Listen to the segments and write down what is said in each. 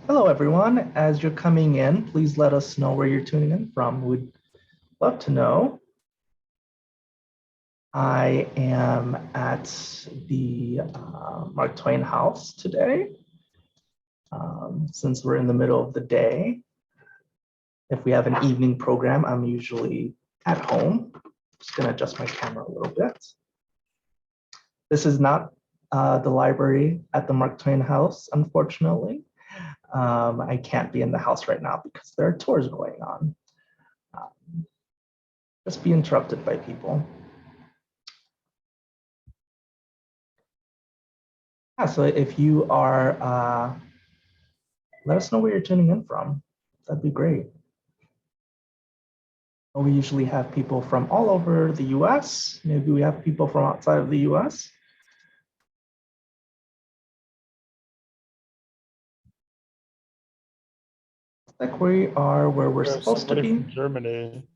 Hello, everyone. As you're coming in, please let us know where you're tuning in from. We'd love to know. I am at the Mark Twain House today. Since we're in the middle of the day, if we have an evening program, I'm usually at home. Just going to adjust my camera a little bit. This is not the library at the Mark Twain House, unfortunately. I can't be in the house right now because there are tours going on. Just be interrupted by people. Yeah, so if you are, let us know where you're tuning in from. That'd be great. We usually have people from all over the US. Maybe we have people from outside of the US. Like we are where we're supposed to be. From Germany.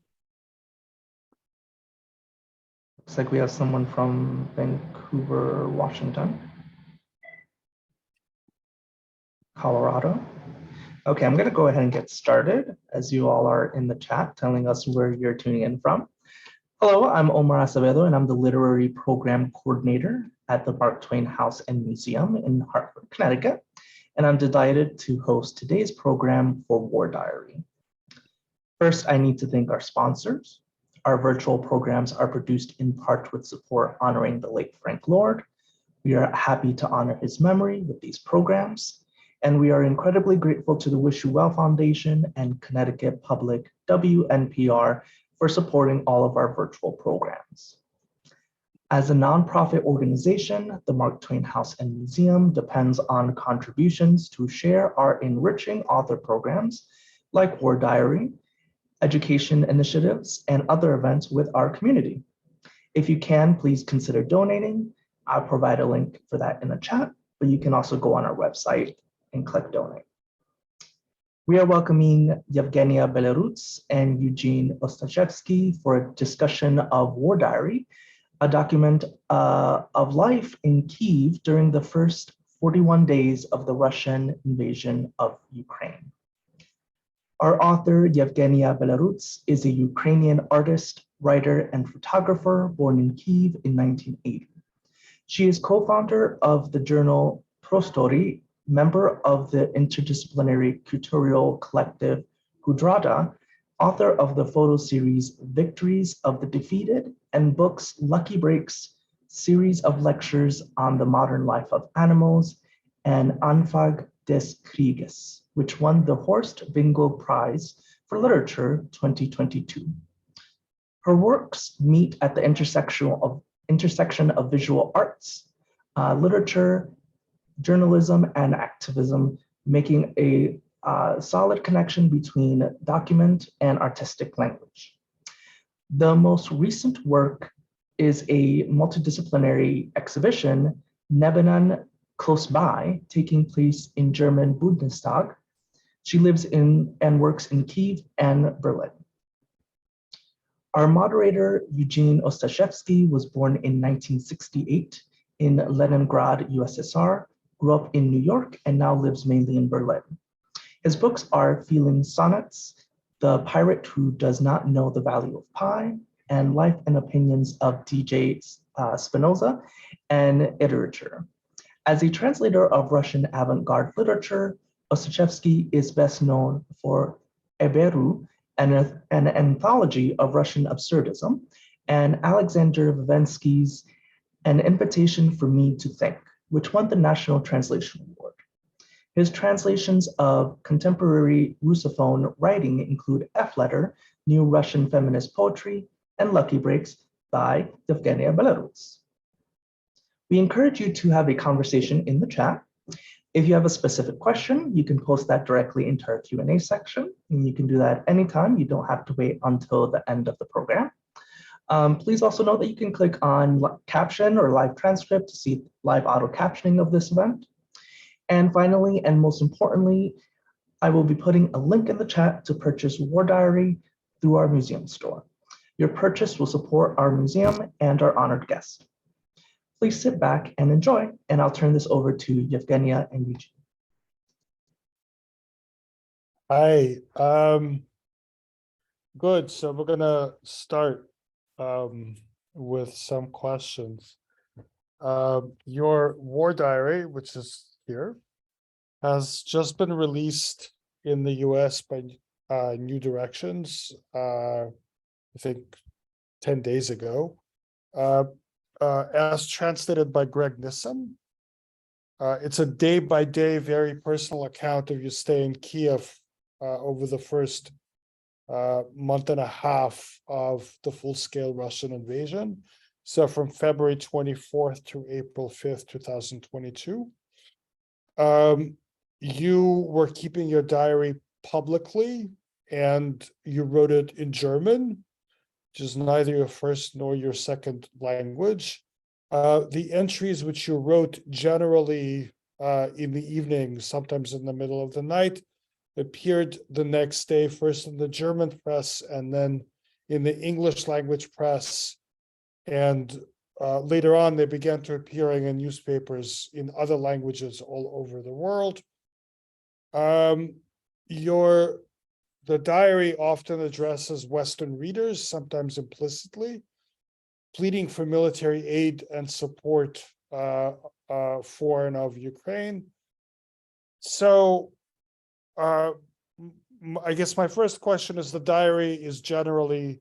Looks like we have someone from Vancouver, Washington, Colorado. Okay, I'm going to go ahead and get started as you all are in the chat telling us where you're tuning in from. Hello, I'm Omar Acevedo, and I'm the Literary Program Coordinator at the Mark Twain House and Museum in Hartford, Connecticut, and I'm delighted to host today's program for War Diary. First, I need to thank our sponsors. Our virtual programs are produced in part with support honoring the late Frank Lord. We are happy to honor his memory with these programs, and we are incredibly grateful to the Wish You Well Foundation and Connecticut Public WNPR for supporting all of our virtual programs. As a nonprofit organization, the Mark Twain House and Museum depends on contributions to share our enriching author programs like War Diary, education initiatives, and other events with our community. If you can, please consider donating. I'll provide a link for that in the chat, but you can also go on our website and click donate. We are welcoming Yevgenia Belorusets and Eugene Ostashevsky for a discussion of War Diary, a document of life in Kyiv during the first 41 days of the Russian invasion of Ukraine. Our author, Yevgenia Belorusets, is a Ukrainian artist, writer, and photographer born in Kyiv in 1980. She is co-founder of the journal Prostory, member of the interdisciplinary curatorial collective Hudrada, author of the photo series Victories of the Defeated, and books Lucky Breaks, series of lectures on the modern life of animals, and Anfang des Krieges, which won the Horst Wingel Prize for Literature 2022. Her works meet at the intersection of visual arts, literature, journalism, and activism, making a solid connection between document and artistic language. The most recent work is a multidisciplinary exhibition, Nebenan Close By, taking place in German Bundestag. She lives in and works in Kyiv and Berlin. Our moderator, Eugene Ostashevsky, was born in 1968 in Leningrad, USSR, grew up in New York, and now lives mainly in Berlin. His books are Feeling Sonnets, The Pirate Who Does Not Know the Value of Pi, and Life and Opinions of D.J. Spinoza, and Iterature. As a translator of Russian avant-garde literature, Ostashevsky is best known for Eberu, an anthology of Russian absurdism, and Alexander Vivensky's An Invitation for Me to Think, which won the National Translation Award. His translations of contemporary Russophone writing include F-Letter, New Russian Feminist Poetry, and Lucky Breaks by Yevgenia Belorusets. We encourage you to have a conversation in the chat. If you have a specific question, you can post that directly into our Q&A section, and you can do that anytime. You don't have to wait until the end of the program. Please also note that you can click on caption or live transcript to see live auto captioning of this event. And finally, and most importantly, I will be putting a link in the chat to purchase War Diary through our museum store. Your purchase will support our museum and our honored guests. Please sit back and enjoy, and I'll turn this over to Yevgenia and Eugene. Hi, good. So we're gonna start with some questions. Your war diary, which is here, has just been released in the US by New Directions, I think 10 days ago, as translated by Greg Nissim. It's a day-by-day, very personal account of your stay in Kyiv over the first month and a half of the full-scale Russian invasion. So from February 24th to April 5th, 2022. You were keeping your diary publicly, and you wrote it in German, which is neither your first nor your second language. The entries which you wrote generally in the evening, sometimes in the middle of the night, appeared the next day, first in the German press and then in the English language press. And later on, they began to appearing in newspapers in other languages all over the world. The diary often addresses Western readers, sometimes implicitly, pleading for military aid and support for and of Ukraine. So I guess my first question is, the diary is generally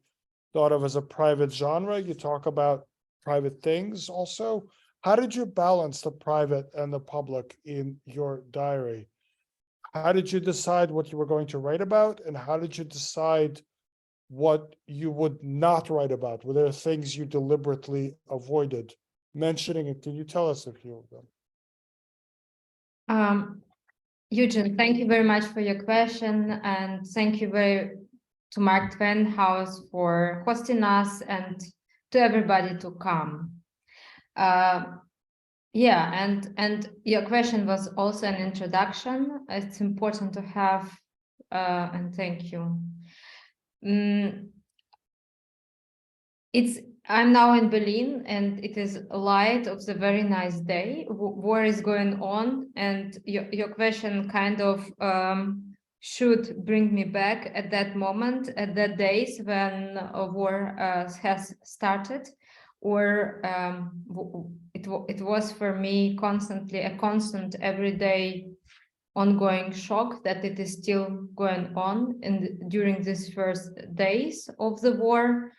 thought of as a private genre. You talk about private things also. How did you balance the private and the public in your diary? How did you decide what you were going to write about? And how did you decide what you would not write about? Were there things you deliberately avoided mentioning? And can you tell us a few of them? Eugene, thank you very much for your question, and thank you to Mark Twain House for hosting us, and to everybody to come. Yeah, and your question was also an introduction. It's important to have, and thank you. I'm now in Berlin, and it is light of the very nice day. War is going on, and your question kind of should bring me back at that moment, at the days when a war has started, or it was for me constantly a constant everyday ongoing shock that it is still going on during these first days of the war.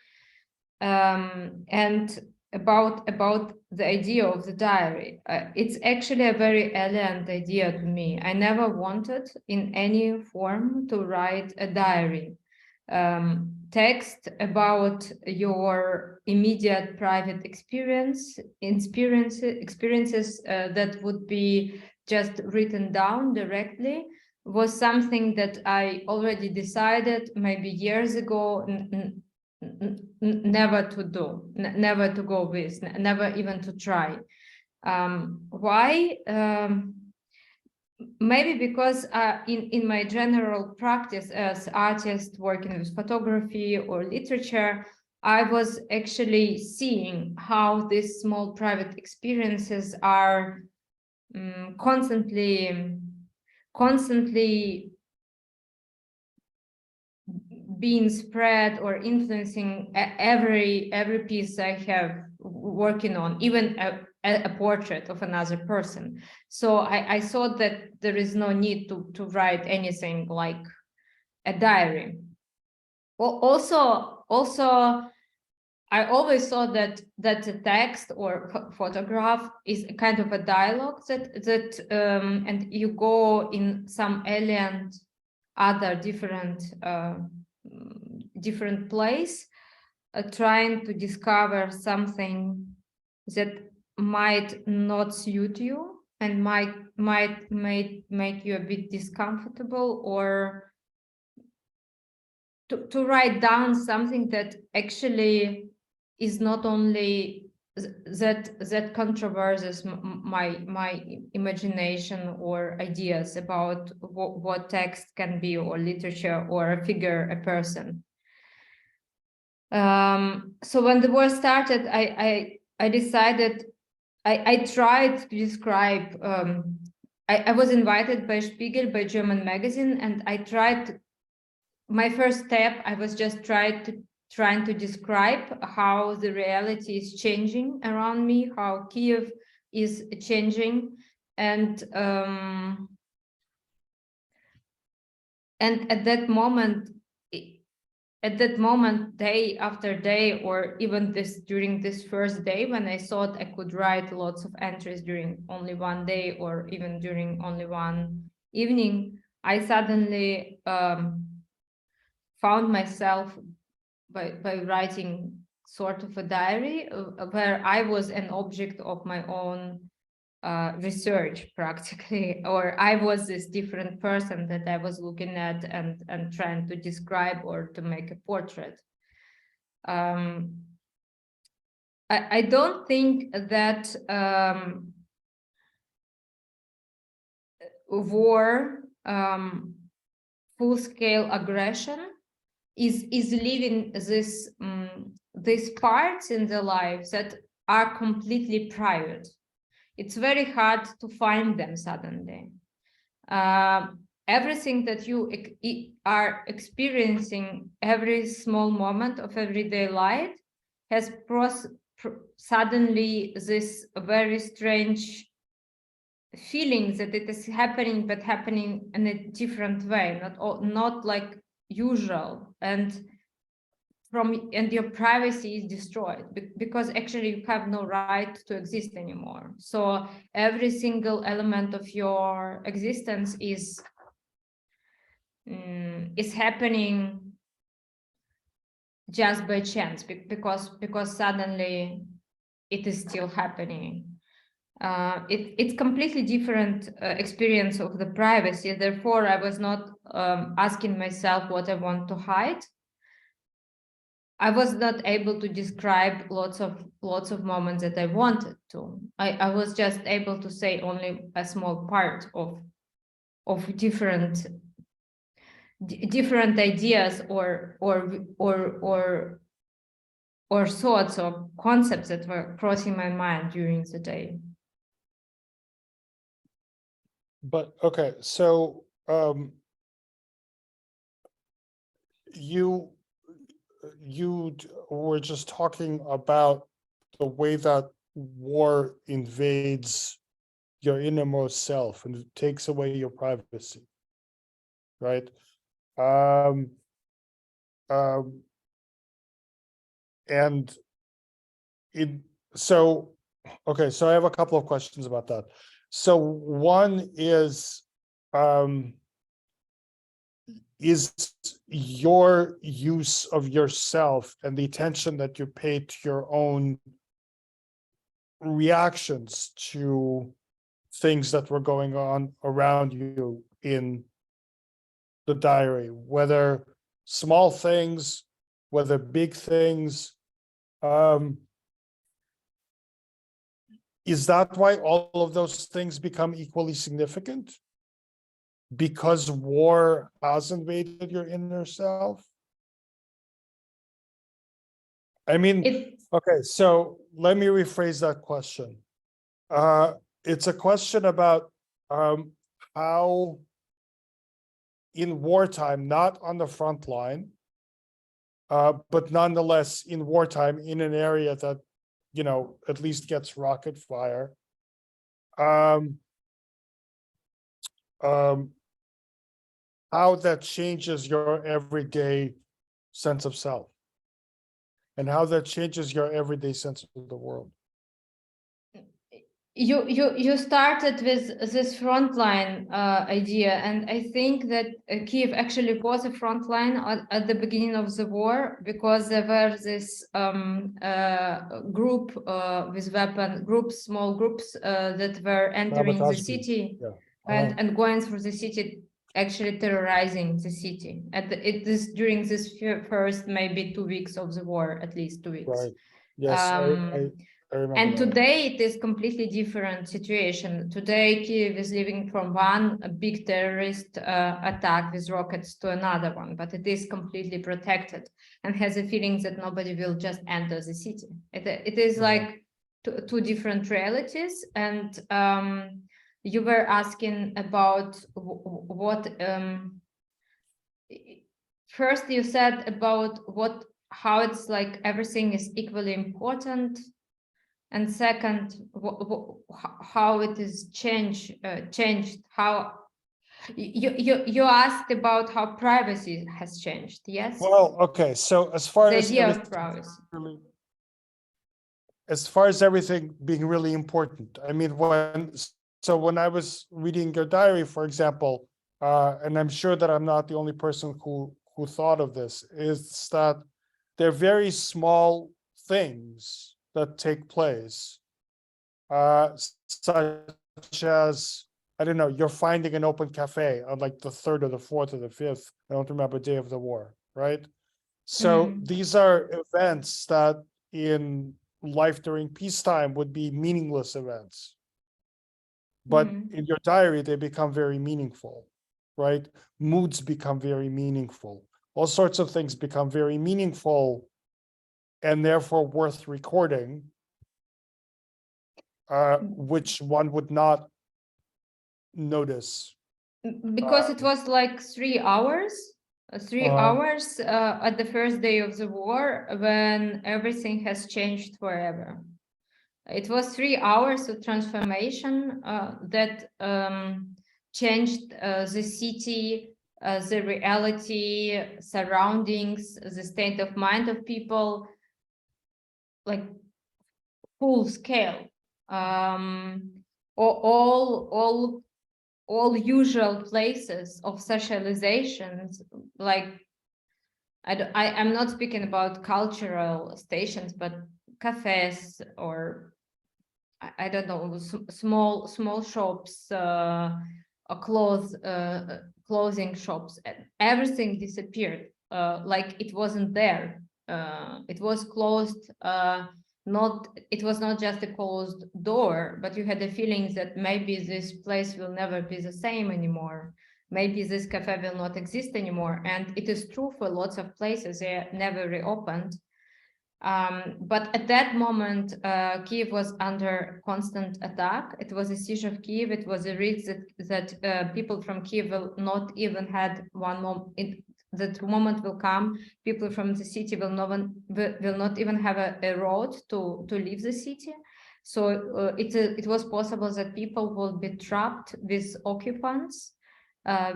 And about the idea of the diary, it's actually a very alien idea to me. I never wanted in any form to write a diary. Text about your immediate private experiences that would be just written down directly was something that I already decided maybe years ago never to do, never to go with, never even to try. Why? Maybe because in my general practice as artist working with photography or literature, I was actually seeing how these small private experiences are constantly being spread or influencing every piece I have working on, even a portrait of another person. So I thought that there is no need to write anything like a diary. Well, also, I always thought that a text or photograph is a kind of a dialogue that and you go in some alien, other different place, trying to discover something that might not suit you and might make you a bit discomfortable, or to write down something that actually is not only that controversies my imagination or ideas about what text can be, or literature, or a figure, a person. So when the war started, I decided, I tried to describe I was invited by Spiegel, by German magazine, and I tried. My first step, I was just trying to describe how the reality is changing around me, how Kyiv is changing, and at that moment, day after day, or even during this first day, when I thought I could write lots of entries during only one day, or even during only one evening, I suddenly found myself by writing sort of a diary where I was an object of my own research practically, or I was this different person that I was looking at and trying to describe or to make a portrait. I don't think that war, full-scale aggression is leaving these parts in the lives that are completely private. It's very hard to find them suddenly. Everything that you are experiencing, every small moment of everyday life, has suddenly this very strange feeling that it is happening, but happening in a different way, not like usual, and your privacy is destroyed because actually you have no right to exist anymore. So every single element of your existence is happening just by chance, because suddenly it is still happening. It's completely different experience of the privacy. Therefore, I was not asking myself what I want to hide. I was not able to describe lots of moments that I wanted to. I was just able to say only a small part of different ideas or thoughts or concepts that were crossing my mind during the day. But okay, so you were just talking about the way that war invades your innermost self and it takes away your privacy, right? And so I have a couple of questions about that. So one is your use of yourself and the attention that you pay to your own reactions to things that were going on around you in the diary, whether small things, whether big things, is that why all of those things become equally significant? Because war has invaded your inner self? I mean, okay, so let me rephrase that question. It's a question about how in wartime, not on the front line, but nonetheless in wartime, in an area that, you know, at least gets rocket fire, how that changes your everyday sense of self and how that changes your everyday sense of the world. You started with this frontline idea, and I think that Kyiv actually was a frontline at the beginning of the war, because there were this group with small groups that were entering the city and going through the city, actually terrorizing the city. During this first maybe 2 weeks of the war, at least 2 weeks. Right. Yes, I remember and that. today it is completely different situation. Today Kyiv is living from one big terrorist attack with rockets to another one, but it is completely protected and has a feeling that nobody will just enter the city. It is like two different realities, and you were asking about what first you said about how it's like everything is equally important, and second how it is changed, how you asked about how privacy has changed. Yes. Well, okay, so as far The as idea of everything privacy. really, as far as everything being really important, I mean, when I was reading your diary, for example, and I'm sure that I'm not the only person who thought of this, is that they're very small things that take place, such as, I don't know, you're finding an open cafe on like the 3rd or the 4th or the 5th, I don't remember, day of the war, right? So these are events that in life during peacetime would be meaningless events. But in your diary, they become very meaningful, right? Moods become very meaningful. All sorts of things become very meaningful and therefore worth recording, which one would not notice. Because it was like 3 hours. 3 hours at the first day of the war, when everything has changed forever. It was 3 hours of transformation that changed the city, the reality, surroundings, the state of mind of people, like full scale. All usual places of socializations, like I'm not speaking about cultural stations, but cafes or I don't know, small shops, clothing shops, and everything disappeared, like it wasn't there. It was closed. It was not just a closed door, but you had the feeling that maybe this place will never be the same anymore. Maybe this cafe will not exist anymore. And it is true for lots of places, they never reopened. But at that moment, Kyiv was under constant attack. It was a siege of Kyiv. It was a risk that people from Kyiv will not even had one moment. That moment will come. People from the city will not even have a road to leave the city. So it was possible that people will be trapped with occupants,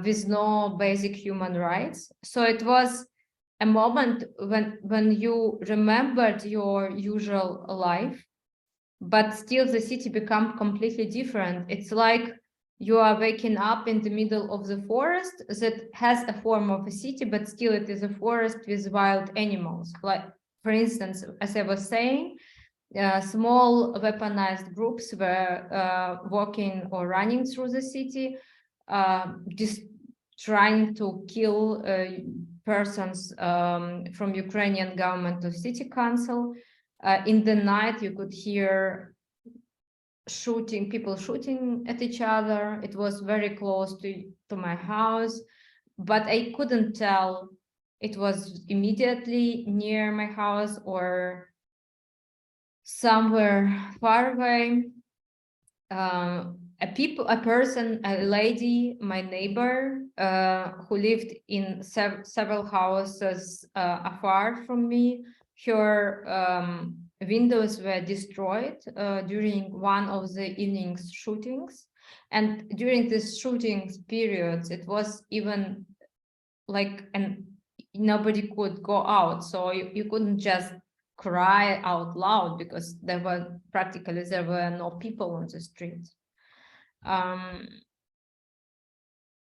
with no basic human rights. So it was a moment when you remembered your usual life, but still the city become completely different. It's like you are waking up in the middle of the forest that has a form of a city, but still it is a forest with wild animals. Like, for instance, as I was saying, small weaponized groups were walking or running through the city, just trying to kill persons from Ukrainian government or city council. In the night, you could hear people shooting at each other. It was very close to my house, but I couldn't tell it was immediately near my house or somewhere far away. A lady, my neighbor, who lived in several houses afar from me, her windows were destroyed during one of the evening's shootings. And during this shootings periods, it was even like, and nobody could go out. So you couldn't just cry out loud because there were no people on the street.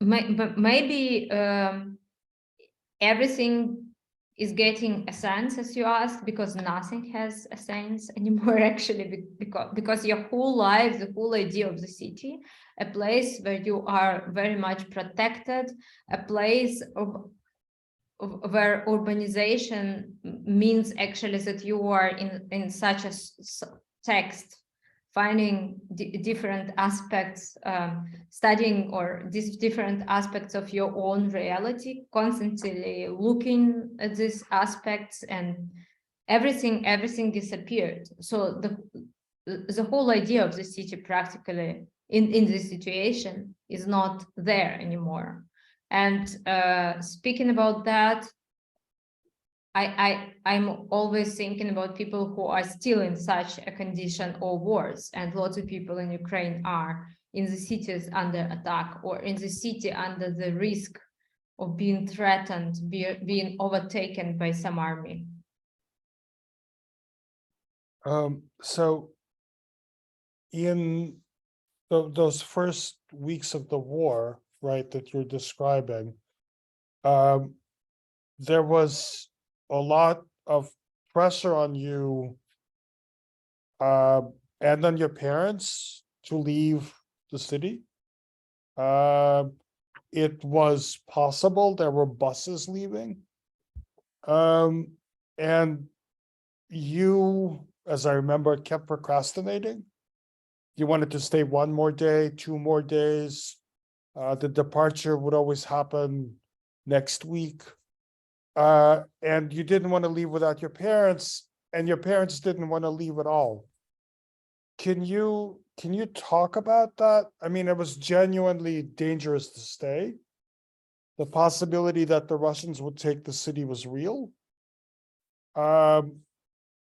Maybe everything is getting a sense, as you asked, because nothing has a sense anymore, actually, because your whole life, the whole idea of the city, a place where you are very much protected, a place where urbanization means actually that you are in such a text, finding different aspects, studying or these different aspects of your own reality, constantly looking at these aspects, and everything disappeared. So the whole idea of the city practically in this situation is not there anymore. And speaking about that, I'm always thinking about people who are still in such a condition or worse, and lots of people in Ukraine are in the cities under attack, or in the city under the risk of being threatened, being overtaken by some army. So in those first weeks of the war, right, that you're describing, there was a lot of pressure on you and on your parents to leave the city. It was possible, there were buses leaving. And you, as I remember, kept procrastinating. You wanted to stay one more day, 2 more days. The departure would always happen next week. And you didn't want to leave without your parents, and your parents didn't want to leave at all. Can you talk about that? I mean, it was genuinely dangerous to stay. The possibility that the Russians would take the city was real.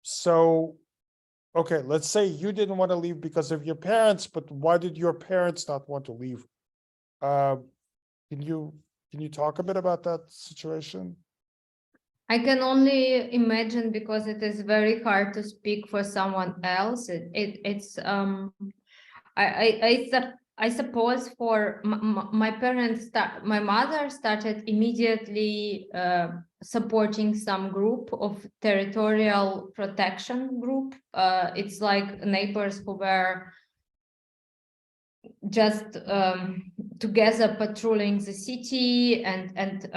So, okay, let's say you didn't want to leave because of your parents, but why did your parents not want to leave? Can you talk a bit about that situation? I can only imagine, because it is very hard to speak for someone else. I suppose for my parents, my mother started immediately supporting some group of territorial protection group. It's like neighbors who were just together patrolling the city, and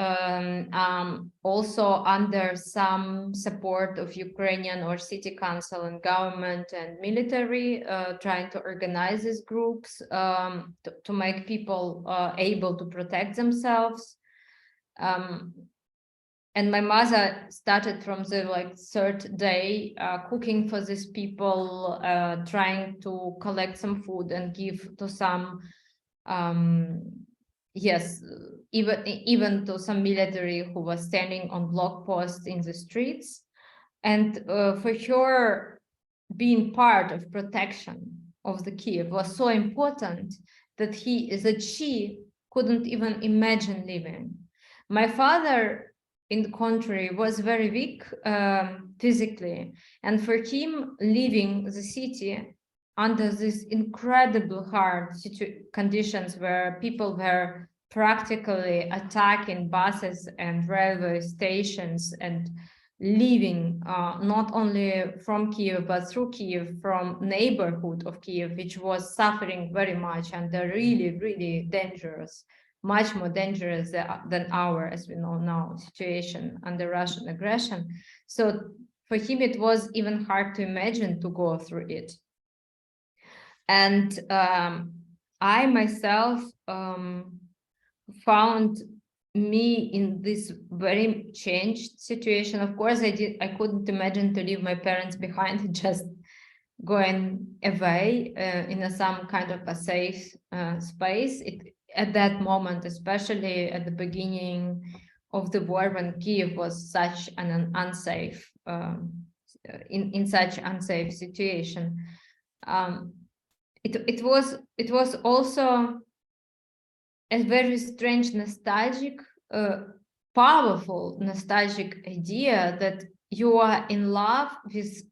also under some support of Ukrainian or city council and government and military, trying to organize these groups to make people able to protect themselves. And my mother started from the third day cooking for these people, trying to collect some food and give to some, yes, even to some military who was standing on block posts in the streets. And for her, being part of protection of the Kyiv was so important that she couldn't even imagine leaving. My father, in the contrary, was very weak physically, and for him, leaving the city under these incredible hard conditions where people were practically attacking buses and railway stations and leaving not only from Kyiv but through Kyiv, from neighborhood of Kyiv, which was suffering very much under really dangerous, much more dangerous than our, as we know now, situation under Russian aggression. So for him, it was even hard to imagine to go through it. And I myself found me in this very changed situation. Of course, I couldn't imagine to leave my parents behind, just going away in some kind of a safe space. At that moment, especially at the beginning of the war, when Kyiv was such an unsafe, in such unsafe situation, it was also a very strange, nostalgic, powerful, nostalgic idea that you are in love with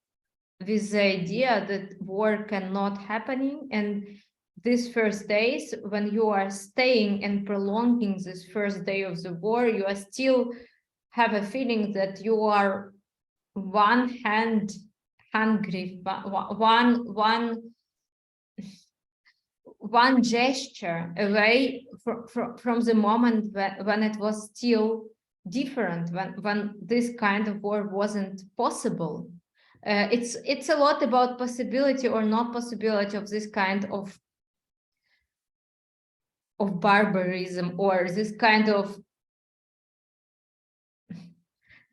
the idea that war cannot happening. And these first days, when you are staying and prolonging this first day of the war, you are still have a feeling that you are one hand hungry, one gesture away from the moment when it was still different, when this kind of war wasn't possible. It's a lot about possibility or not possibility of this kind of barbarism, or this kind of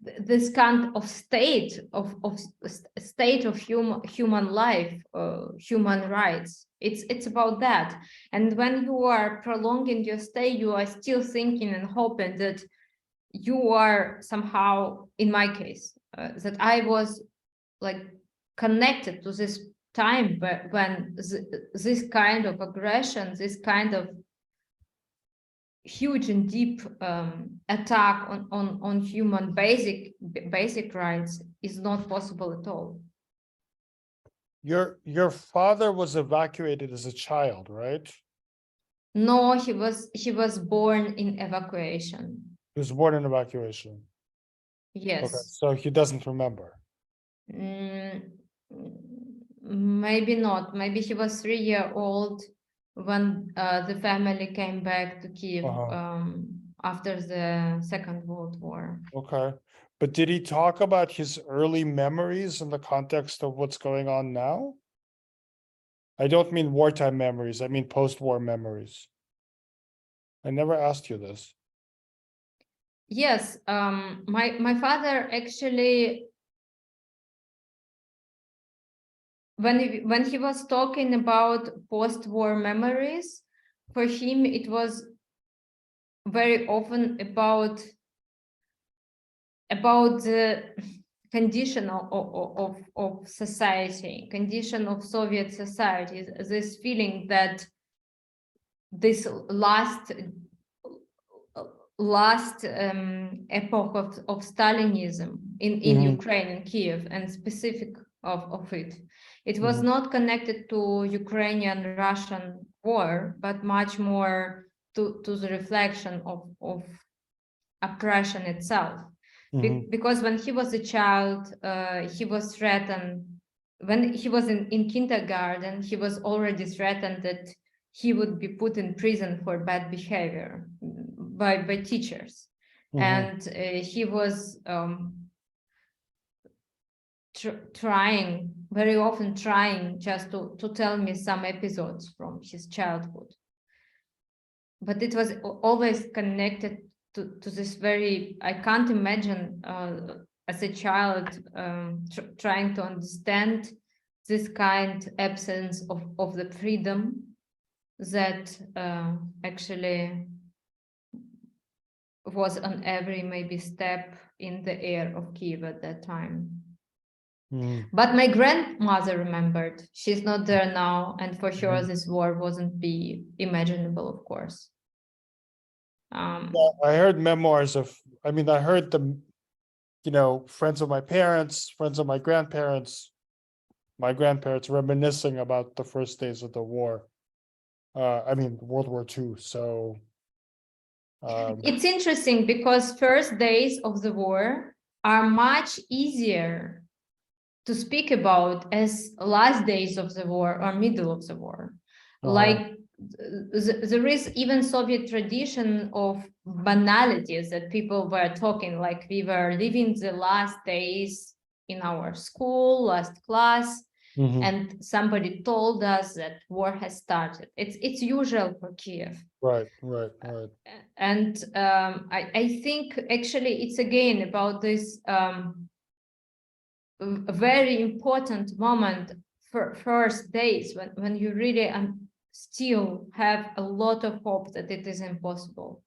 this kind of state of human life, human rights. It's about that. And when you are prolonging your stay, you are still thinking and hoping that you are somehow, in my case, that I was like connected to this time, but when this kind of aggression, this kind of huge and deep attack on human basic rights is not possible at all. Your father was evacuated as a child, right? No, he was born in evacuation. He was born in evacuation. Yes. Okay, so he doesn't remember. Maybe not. Maybe he was 3 years old when the family came back to Kyiv after the Second World War. Okay. But did he talk about his early memories in the context of what's going on now? I don't mean wartime memories, I mean post-war memories. I never asked you this. Yes, my father actually, when he was talking about post-war memories, for him it was very often about the condition of society, condition of Soviet society, this feeling that this last epoch of Stalinism in Ukraine, in Kyiv, and specific of it. It was not connected to Ukrainian-Russian war, but much more to the reflection of oppression itself. Because when he was a child, he was threatened. When he was in kindergarten, he was already threatened that he would be put in prison for bad behavior by teachers. And he was very often trying just to tell me some episodes from his childhood. But it was always connected to this very, I can't imagine as a child trying to understand this kind absence of the freedom that actually was on every maybe step in the air of Kyiv at that time. But my grandmother remembered. She's not there now, and for sure this war wasn't be imaginable, of course. Well, I heard memoirs of, I mean, I heard them, friends of my parents, friends of my grandparents reminiscing about the first days of the war. I mean, World War II. So it's interesting because first days of the war are much easier to speak about as last days of the war or middle of the war. Like there is even Soviet tradition of banalities that people were talking, like we were living the last days in our school, last class, and somebody told us that war has started. It's usual for Kyiv. Right. And I think actually it's again about this a very important moment for first days when you really still have a lot of hope that it is impossible.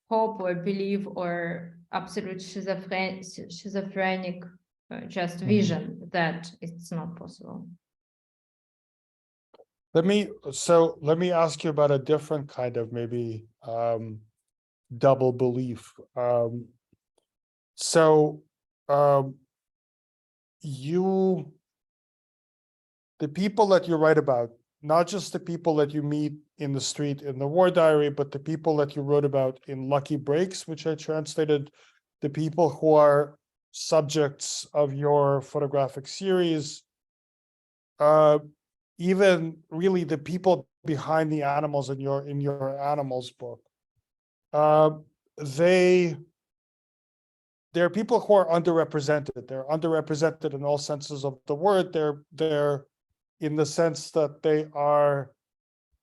Hope or belief or absolute schizophrenic just vision that it's not possible. Let me ask you about a different kind of maybe double belief. The people that you write about, not just the people that you meet in the street in the War Diary, but the people that you wrote about in Lucky Breaks, which I translated, the people who are subjects of your photographic series, even really the people behind the animals in your animals book, they're people who are underrepresented. They're underrepresented in all senses of the word. They're in the sense that they are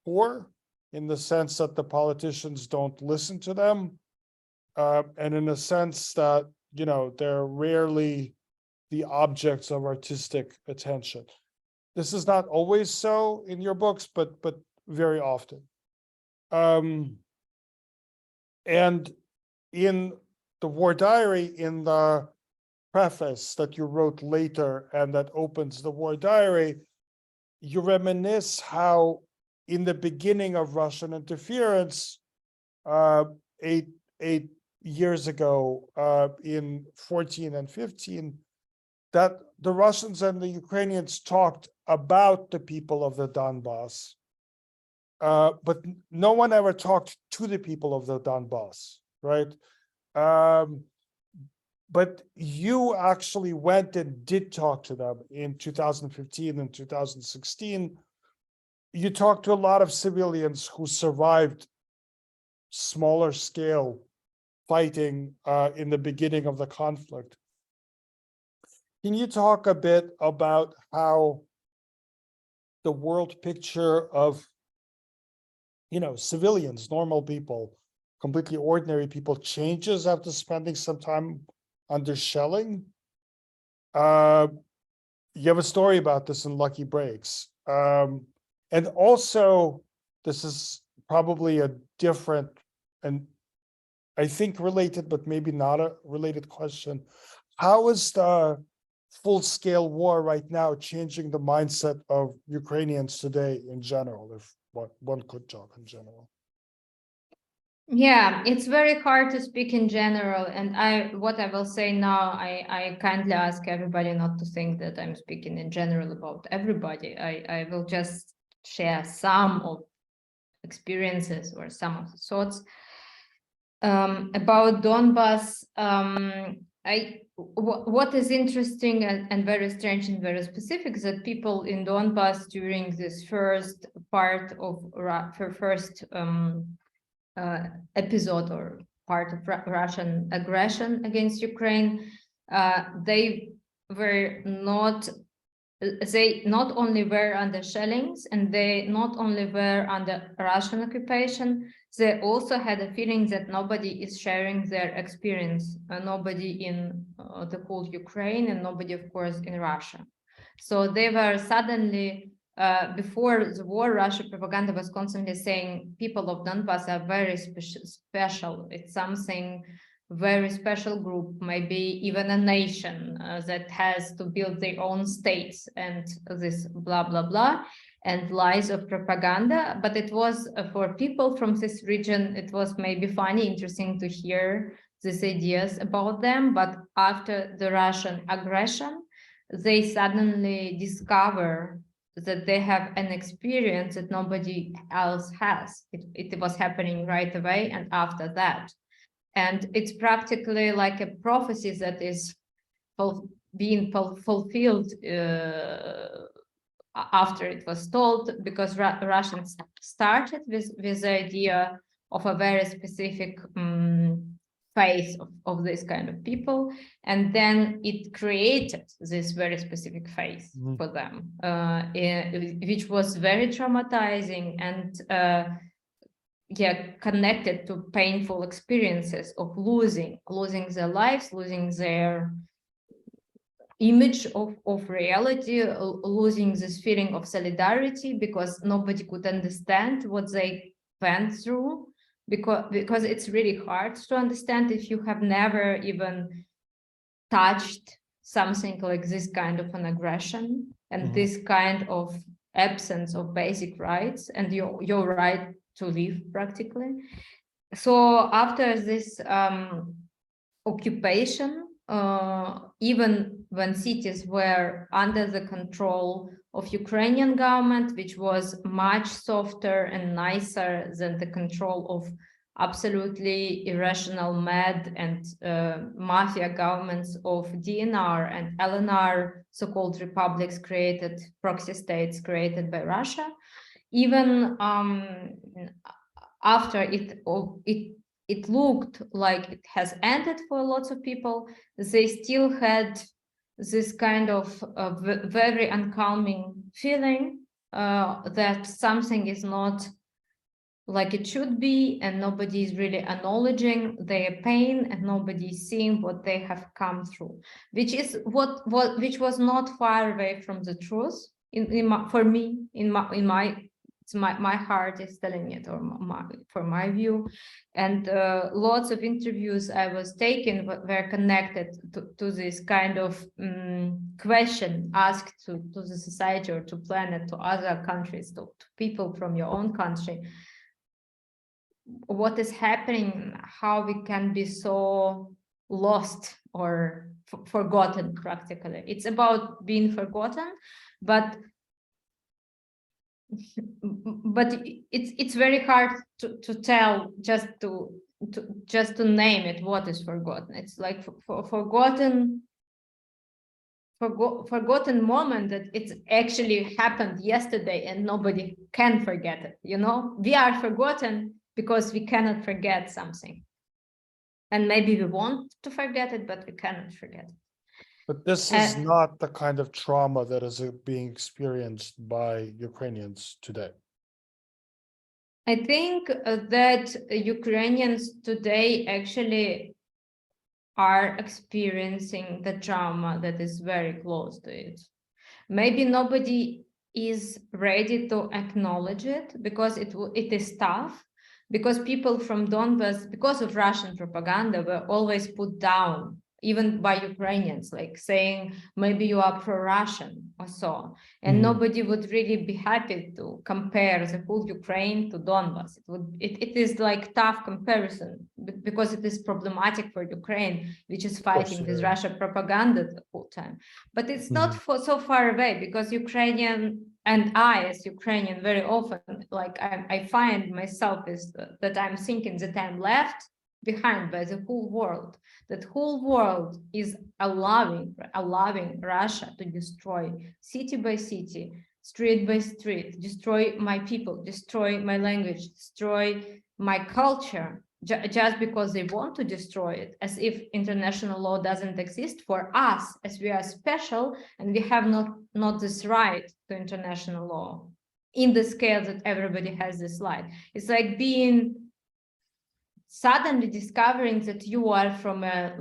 poor, in the sense that the politicians don't listen to them, and in a sense that, you know, they're rarely the objects of artistic attention. This is not always so in your books, but very often. And in the War Diary, in the preface that you wrote later and that opens the War Diary, you reminisce how in the beginning of Russian interference, 8 years ago, in 14 and 15, that the Russians and the Ukrainians talked about the people of the Donbass, but no one ever talked to the people of the Donbass, right? But you actually went and did talk to them in 2015 and 2016. You talked to a lot of civilians who survived smaller scale fighting in the beginning of the conflict. Can you talk a bit about how the world picture of, you know, civilians, normal people, completely ordinary people changes after spending some time under shelling? You have a story about this in Lucky Breaks. And also, this is probably a different and I think related, but maybe not a related question. How is the full-scale war right now changing the mindset of Ukrainians today in general, if one could talk in general? Yeah, it's very hard to speak in general, and what I will say now, I kindly ask everybody not to think that I'm speaking in general about everybody. I will just share some of experiences or some of the thoughts about Donbass. What is interesting and very strange and very specific is that people in Donbass during this first part of episode or part of Russian aggression against Ukraine, they not only were under shellings and they not only were under Russian occupation, they also had a feeling that nobody is sharing their experience, nobody in the whole Ukraine and nobody, of course, in Russia. So they were suddenly, before the war, Russian propaganda was constantly saying people of Donbass are very special. It's something very special group, maybe even a nation that has to build their own states and this blah, blah, blah, and lies of propaganda. But it was for people from this region, it was maybe funny, interesting to hear these ideas about them. But after the Russian aggression, they suddenly discover that they have an experience that nobody else has. It was happening right away and after that. And it's practically like a prophecy that is being fulfilled after it was told, because Russians started with the idea of a very specific face of this kind of people, and then it created this very specific face for them, which was very traumatizing and connected to painful experiences of losing their lives, losing their image of reality, losing this feeling of solidarity, because nobody could understand what they went through, because it's really hard to understand if you have never even touched something like this kind of an aggression and this kind of absence of basic rights and your right to live practically. So after this occupation, even when cities were under the control of Ukrainian government, which was much softer and nicer than the control of absolutely irrational, mad and mafia governments of DNR and LNR, so-called republics created, proxy states created by Russia. Even after it looked like it has ended for lots of people, they still had this kind of very uncalming feeling that something is not like it should be, and nobody is really acknowledging their pain, and nobody is seeing what they have come through, which is which was not far away from the truth for me, in my heart is telling it, or for my view. And lots of interviews I was taking were connected to this kind of question asked to the society or to planet, to other countries, to people from your own country. What is happening, how we can be so lost or forgotten practically. It's about being forgotten, but it's very hard to tell, just to name it, what is forgotten. It's like forgotten moment that it's actually happened yesterday and nobody can forget it. We are forgotten because we cannot forget something, and maybe we want to forget it, but we cannot forget it. But this is not the kind of trauma that is being experienced by Ukrainians today. I think that Ukrainians today actually are experiencing the trauma that is very close to it. Maybe nobody is ready to acknowledge it because it is tough, because people from Donbas, because of Russian propaganda, were always put down, even by Ukrainians, like saying, maybe you are pro-Russian or so. And nobody would really be happy to compare the whole Ukraine to Donbas. It is like tough comparison because it is problematic for Ukraine, which is fighting with Russia propaganda the whole time. But it's not so far away, because Ukrainian, and I as Ukrainian, very often, like I find myself is that I'm thinking that I'm left behind by the whole world. That whole world is allowing Russia to destroy city by city, street by street, destroy my people, destroy my language, destroy my culture, just because they want to destroy it, as if international law doesn't exist for us, as we are special and we have not this right to international law in the scale that everybody has this right. It's like being suddenly discovering that you are from a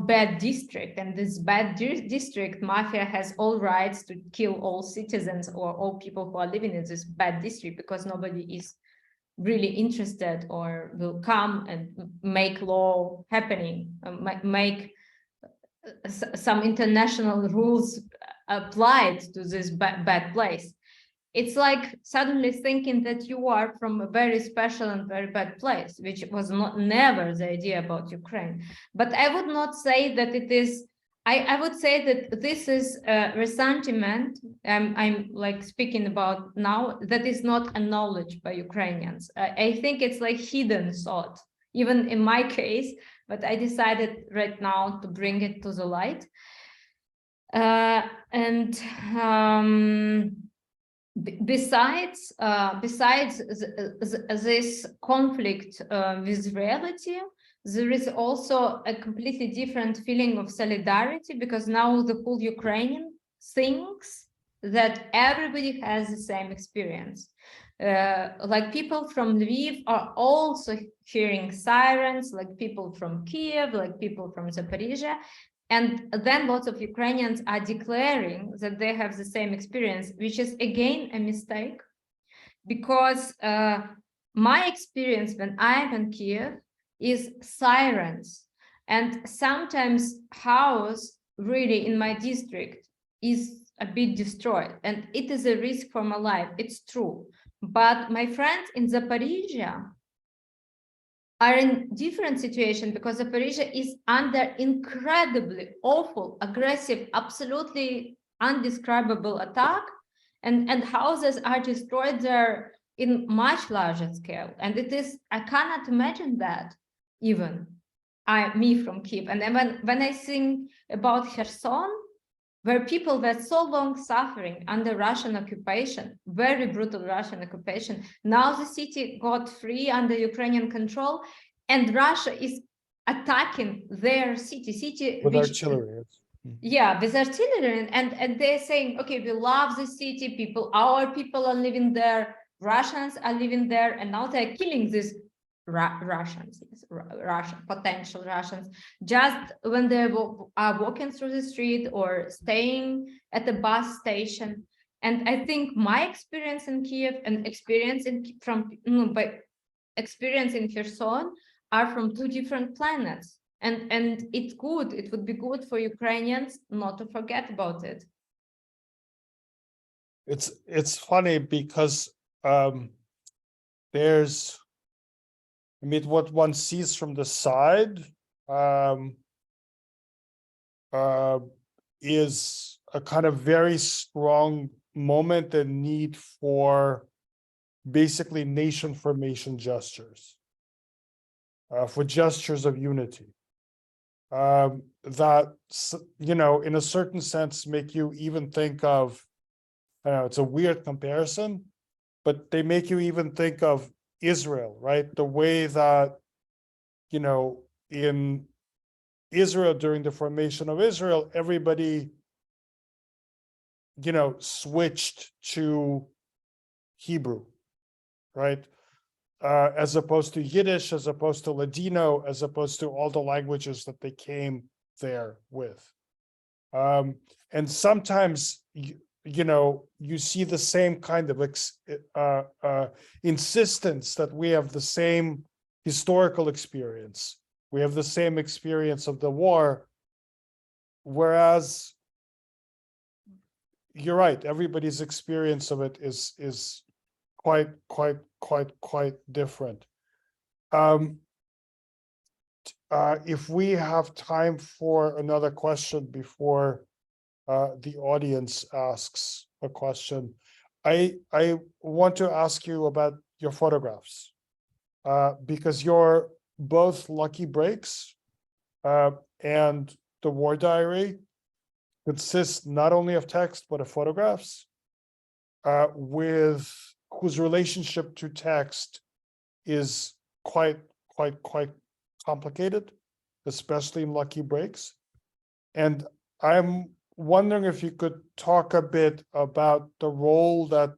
bad district, and this bad district mafia has all rights to kill all citizens or all people who are living in this bad district, because nobody is really interested or will come and make law happening, make some international rules applied to this bad place. It's like suddenly thinking that you are from a very special and very bad place, which was never the idea about Ukraine. But I would not say that it is, I would say that this is a resentment, I'm like speaking about now, that is not acknowledged by Ukrainians. I think it's like hidden thought, even in my case, but I decided right now to bring it to the light. Besides this conflict with reality, there is also a completely different feeling of solidarity, because now the whole Ukrainian thinks that everybody has the same experience. Like people from Lviv are also hearing sirens, like people from Kyiv, like people from Zaporizhia. And then lots of Ukrainians are declaring that they have the same experience, which is again a mistake, because my experience when I'm in Kyiv is sirens, and sometimes house really in my district is a bit destroyed, and it is a risk for my life. It's true, but my friends in Zaporizhia are in different situation, because Zaporizhia is under incredibly awful, aggressive, absolutely undescribable attack, and houses are destroyed there in much larger scale. And it is, I cannot imagine that even me from Kyiv. And then when I think about Kherson, where people were so long suffering under Russian occupation, very brutal Russian occupation. Now the city got free under Ukrainian control, and Russia is attacking their city with artillery. Yeah, with artillery, and they're saying, okay, we love the city, our people are living there, Russians are living there, and now they're killing these Russians, Russian potential Russians, just when they are walking through the street or staying at the bus station. And I think my experience in Kyiv and experience in Kherson are from two different planets. And it would be good for Ukrainians not to forget about it. It's funny because there's, I mean, what one sees from the side is a kind of very strong moment and need for basically nation formation gestures, for gestures of unity, that, you know, in a certain sense, make you even think of, I don't know, it's a weird comparison, but they make you even think of Israel, right? The way that, you know, in Israel, during the formation of Israel, everybody, you know, switched to Hebrew, right? As opposed to Yiddish, as opposed to Ladino, as opposed to all the languages that they came there with. And sometimes, you know, you see the same kind of insistence that we have the same historical experience. We have the same experience of the war, whereas you're right, everybody's experience of it is quite different. If we have time for another question before the audience asks a question, I want to ask you about your photographs, because you're both Lucky Breaks and the War Diary consist not only of text but of photographs, with whose relationship to text is quite complicated, especially in Lucky Breaks. And I'm wondering if you could talk a bit about the role that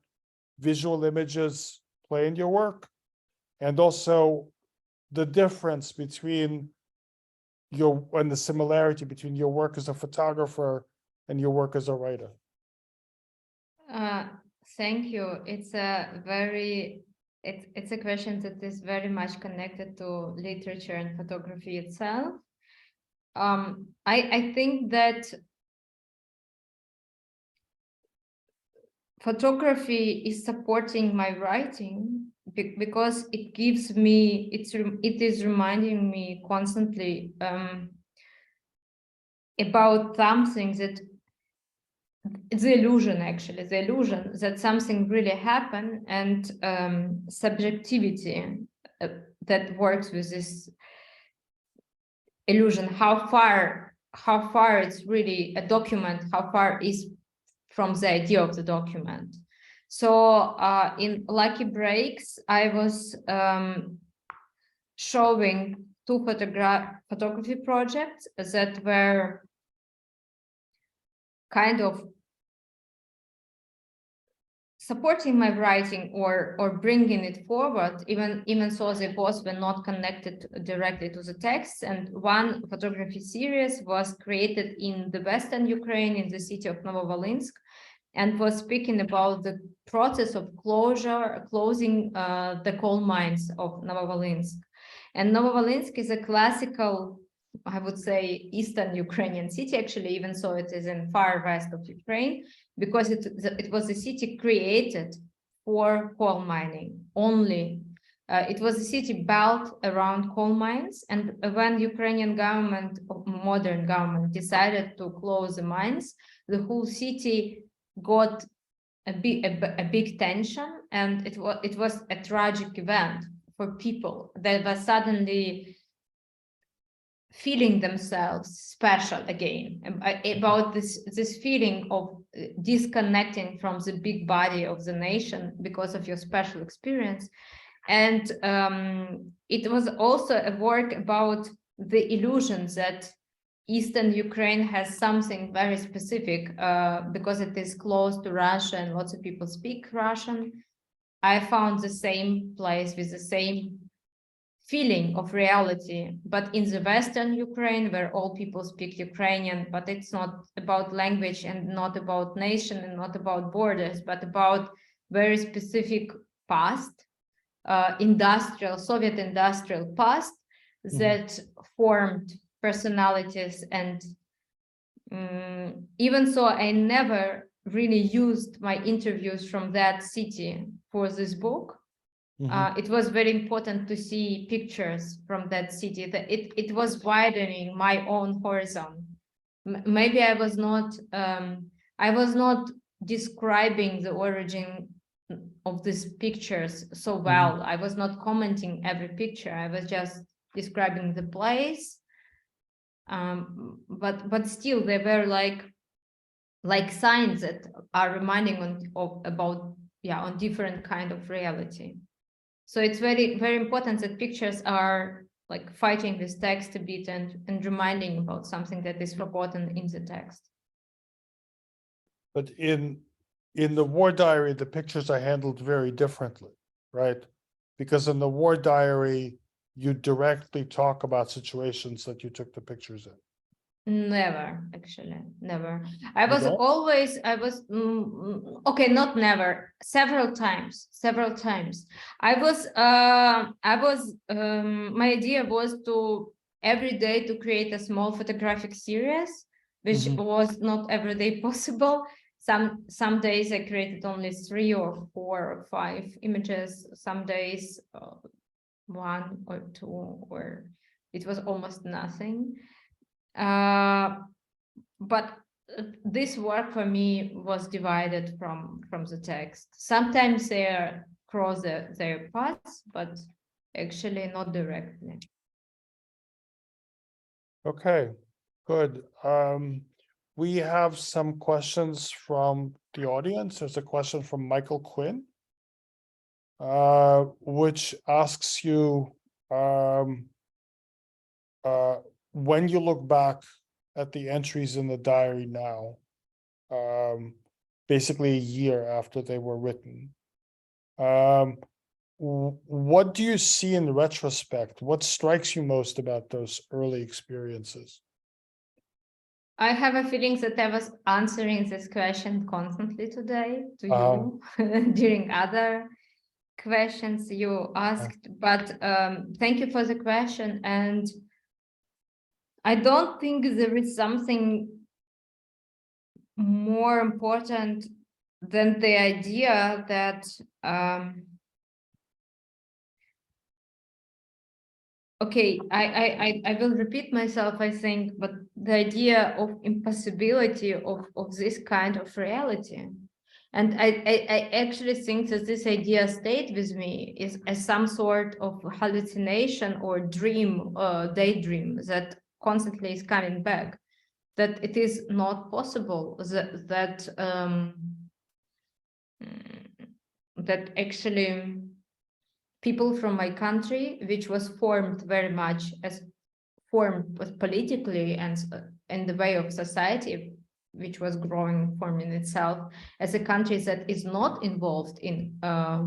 visual images play in your work, and also the difference between and the similarity between your work as a photographer and your work as a writer. Thank you. It's a question that is very much connected to literature and photography itself. I think that photography is supporting my writing because it gives me, it is reminding me constantly about something that, the illusion that something really happened, and subjectivity that works with this illusion, how far it's really a document, how far is from the idea of the document. So in Lucky Breaks, I was showing two photography projects that were kind of supporting my writing or bringing it forward, even so they both were not connected directly to the text. And one photography series was created in the Western Ukraine, in the city of Novovolinsk, and was speaking about the process of closing the coal mines of Novovolinsk. And Novovolinsk is a classical, I would say, Eastern Ukrainian city, actually, even so it is in far west of Ukraine, because it was a city created for coal mining only. It was a city built around coal mines, and when Ukrainian government, modern government, decided to close the mines, the whole city got a big tension, and it was a tragic event for people that were suddenly feeling themselves special again, about this feeling of disconnecting from the big body of the nation because of your special experience. And it was also a work about the illusion that Eastern Ukraine has something very specific because it is close to Russia and lots of people speak Russian. I found the same place with the same feeling of reality, but in the Western Ukraine, where all people speak Ukrainian, but it's not about language and not about nation and not about borders, but about very specific past, Soviet industrial past that formed personalities. And even so, I never really used my interviews from that city for this book. It was very important to see pictures from that city. It was widening my own horizon. Maybe I was not describing the origin of these pictures so well. I was not commenting every picture. I was just describing the place. But still, they were like signs that are reminding on different kind of reality. So it's very, very important that pictures are like fighting this text a bit and reminding about something that is forgotten in the text. But in the war diary, the pictures are handled very differently, right? Because in the war diary, you directly talk about situations that you took the pictures in. Never, actually, never. Okay, not never, several times. My idea was to every day to create a small photographic series, which was not every day possible. Some days I created only 3 or 4 or 5 images. Some days 1 or 2, or it was almost nothing. But this work for me was divided from the text. Sometimes they cross their paths, but actually not directly. Okay, good. We have some questions from the audience. There's a question from Michael Quinn, which asks you, when you look back at the entries in the diary now, basically a year after they were written, what do you see in retrospect? What strikes you most about those early experiences? I have a feeling that I was answering this question constantly today to you during other questions you asked, but thank you for the question. And I don't think there is something more important than the idea that okay, I will repeat myself, I think, but the idea of impossibility of this kind of reality. And I actually think that this idea stayed with me is as some sort of hallucination or dream, daydream that constantly is coming back, that it is not possible that actually people from my country, which was formed very much as formed politically and in the way of society, which was growing, forming itself as a country that is not involved in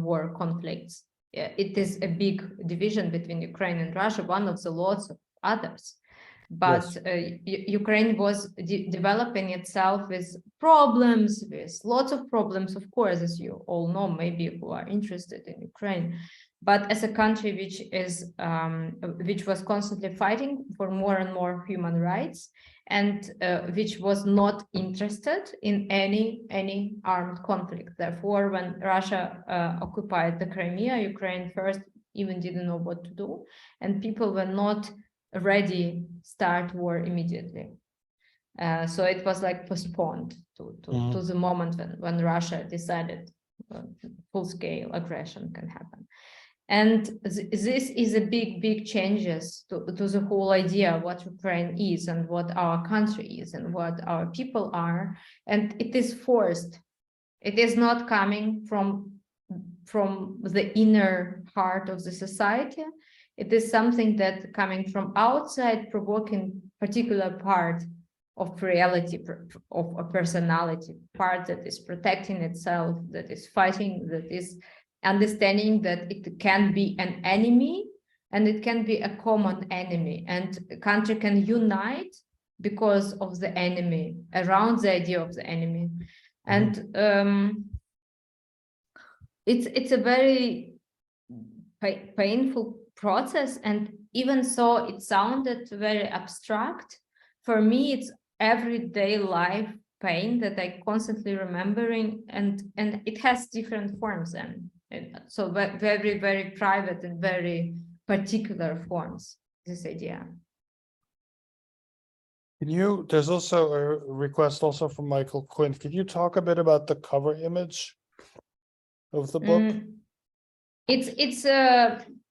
war conflicts. It is a big division between Ukraine and Russia, one of the lots of others. But Ukraine was developing itself with problems, with lots of problems, of course, as you all know, maybe who are interested in Ukraine. But as a country which was constantly fighting for more and more human rights, and which was not interested in any armed conflict. Therefore, when Russia occupied the Crimea, Ukraine first even didn't know what to do, and people were not ready start war immediately. So it was like postponed to the moment when Russia decided full-scale aggression can happen. And this is a big changes to the whole idea of what Ukraine is and what our country is and what our people are. And it is forced. It is not coming from the inner heart of the society. It is something that coming from outside, provoking particular part of reality, of a personality, part that is protecting itself, that is fighting, that is understanding that it can be an enemy and it can be a common enemy, and a country can unite because of the enemy, around the idea of the enemy. And it's a very painful process, and even so it sounded very abstract. For me, it's everyday life pain that I constantly remembering, and it has different forms, and so very, very private and very particular forms, this idea. Can you, there's also a request also from Michael Quinn. Could you talk a bit about the cover image of the book? It's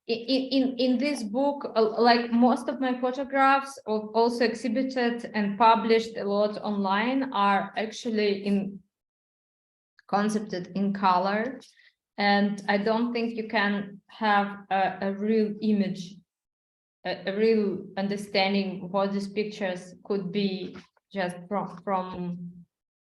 in this book, like most of my photographs, also exhibited and published a lot online, are actually concepted in color, and I don't think you can have a real image, a real understanding what these pictures could be just from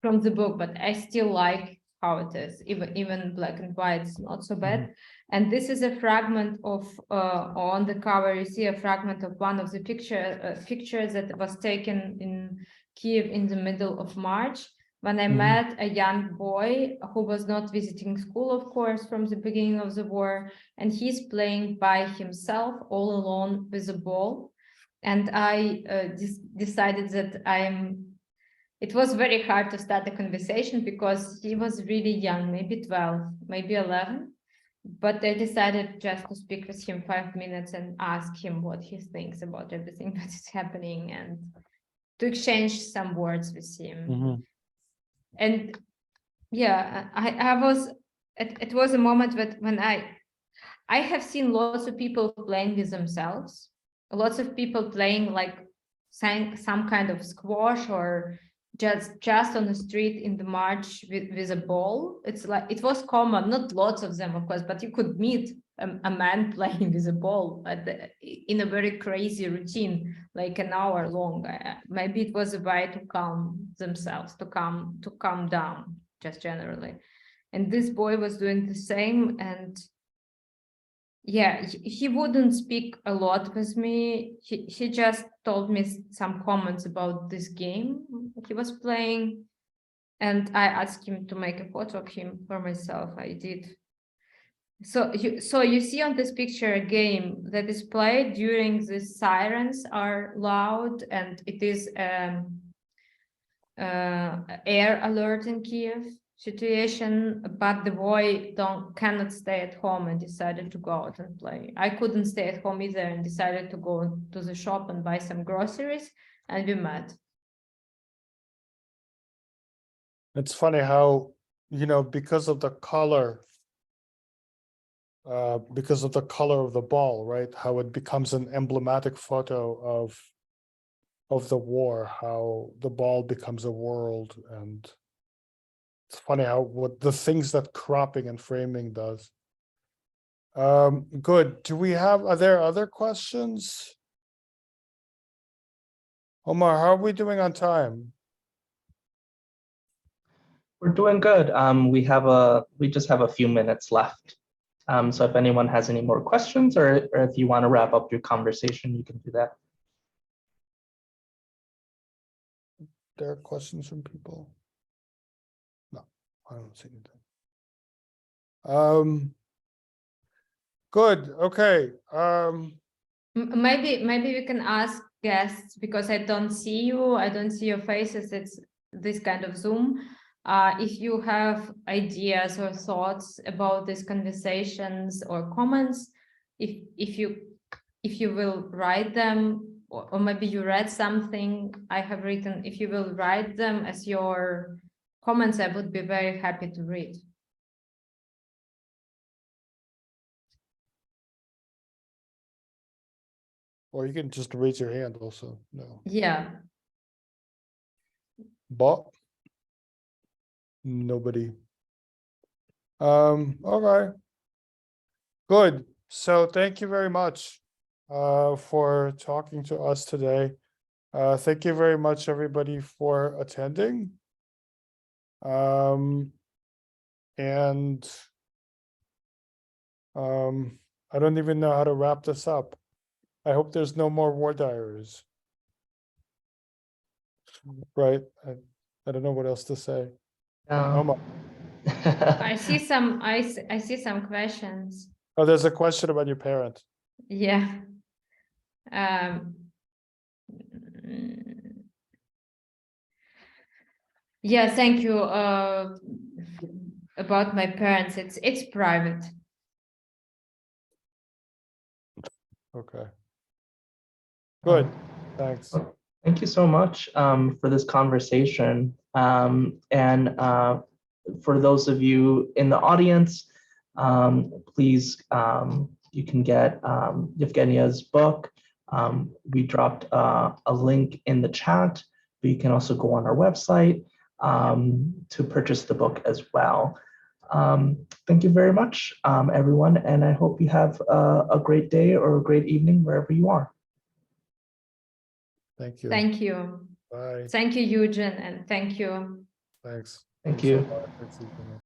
the book. But I still like how it is, even black and white is not so bad. And this is a fragment of on the cover you see a fragment of one of the pictures that was taken in Kyiv in the middle of March, when I met a young boy who was not visiting school, of course, from the beginning of the war, and he's playing by himself all alone with a ball. And I decided that it was very hard to start a conversation because he was really young, maybe 12, maybe 11. But I decided just to speak with him 5 minutes and ask him what he thinks about everything that is happening, and to exchange some words with him. And yeah, it was a moment when I have seen lots of people playing with themselves, lots of people playing like some kind of squash, or just on the street in the march with a ball. It's like, it was common, not lots of them, of course, but you could meet a man playing with a ball in a very crazy routine, like an hour long. Maybe it was a way to calm themselves, to calm down, just generally. And this boy was doing the same. And yeah, he wouldn't speak a lot with me. He just told me some comments about this game he was playing, and I asked him to make a photo of him for myself. I did. So you see on this picture a game that is played during the sirens are loud, and it is air alert in Kyiv situation, but the boy cannot stay at home and decided to go out and play. I couldn't stay at home either and decided to go to the shop and buy some groceries, and we met. It's funny how, because of the color of the ball, right? How it becomes an emblematic photo of the war, how the ball becomes a world. And it's funny how what the things that cropping and framing does. Good. Are there other questions? Omar, how are we doing on time? We're doing good. We just have a few minutes left. So if anyone has any more questions, or if you want to wrap up your conversation, you can do that. There are questions from people? No, I don't see anything. Good. Okay. Maybe we can ask guests, because I don't see you, I don't see your faces. It's this kind of Zoom. If you have ideas or thoughts about these conversations or comments, if you will write them, or maybe you read something I have written, if you will write them as your comments, I would be very happy to read. Or you can just raise your hand also. No. Yeah. But nobody. Okay. Good. So thank you very much for talking to us today. Thank you very much, everybody, for attending. And I don't even know how to wrap this up. I hope there's no more war diaries. Right? I don't know what else to say. Um, I see some. I see some questions. Oh, there's a question about your parent. Yeah. mm, Yeah. Thank you. About my parents, it's private. Okay. Good. Thanks. Thank you so much for this conversation. And for those of you in the audience, please, you can get Yevgenia's book. We dropped a link in the chat, but you can also go on our website to purchase the book as well. Thank you very much, everyone, and I hope you have a great day or a great evening wherever you are. Thank you. Thank you. Bye. Thank you, Eugen, and thank you. Thanks. Thank you. Thanks, Yevgenia.